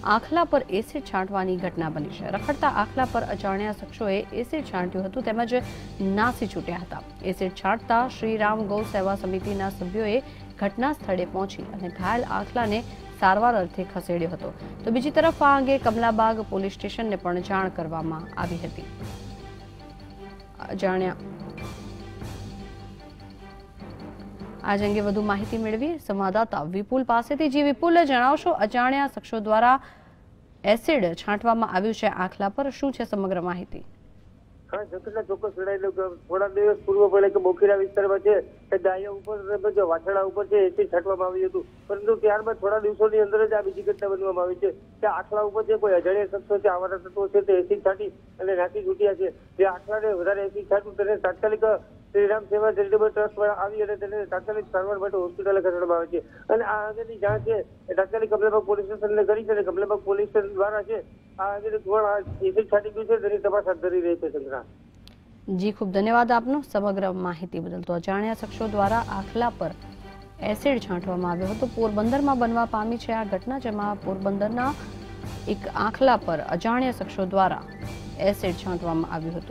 આખલા પર એસિડ છાંટવાની ઘટના બની છે। રખડતા આખલા પર અજાણ્યા શખ્સોએ એસિડ છાંટ્યું હતું તેમજ નાસી છૂટ્યા હતા। એસિડ છાંટતા શ્રીરામ ગૌ સેવા સમિતિના સભ્યોએ ઘટના સ્થળે પહોંચી અને ઘાયલ આખલાને સારવાર અર્થે ખસેડ્યો હતો। તો બીજી તરફ આ અંગે કમલાબાગ પોલીસ સ્ટેશનને પણ જાણ કરવામાં આવી હતી। આજ અંગે વધુ માહિતી મેળવી સંવાદદાતા વિપુલ પાસેથી। જી વિપુલ, જણાવશો, અજાણ્યા શખ્સો દ્વારા એસિડ છાંટવામાં આવ્યું છે આખલા પર, શું છે સમગ્ર માહિતી? હા, ઘટના ચોક્કસ જણાવેલું થોડા દિવસ પૂર્વ પહેલા કે બોખીરા વિસ્તારમાં છે કે ગાયો ઉપર વાછરડા ઉપર છે એસિડ છાંટવામાં આવ્યું હતું, પરંતુ ત્યારબાદ થોડા દિવસોની અંદર જ આ બીજી ઘટના બનવામાં આવી છે કે આખલા ઉપર છે કોઈ અજાણ્યા શખ્સો છે, આવારા તત્વો છે તે એસિડ છાંટી અને નાખી છૂટ્યા છે। જે આખલાને વધારે એસિડ છાંટ્યું તેને તાત્કાલિક શ્રીરામ સેવા ચેરિટેબલ ટ્રસ્ટ આવી અને તેને તાત્કાલિક સારવાર માટે હોસ્પિટલે ખસેડવામાં આવે છે। અને આ અંગેની જાણ છે એ તાત્કાલિક કમલાબાગ પોલીસ સ્ટેશનને કરી છે અને કમલાબાગ પોલીસ સ્ટેશન દ્વારા છે આ અંગેની કોણ એસિડ છાંટી ગયું છે તેની તપાસ હાથ ધરી રહી છે। સંગ્રામ જી, ખૂબ ધન્યવાદ આપનો સમગ્ર માહિતી બદલ। તો અજાણ્યા શખ્સો દ્વારા આખલા પર એસિડ છાંટવામાં આવ્યો હતો। પોરબંદરમાં બનવા પામી છે આ ઘટના, જેમાં પોરબંદરના એક આખલા પર અજાણ્યા શખ્સો દ્વારા એસિડ છાંટવામાં આવ્યું હતું।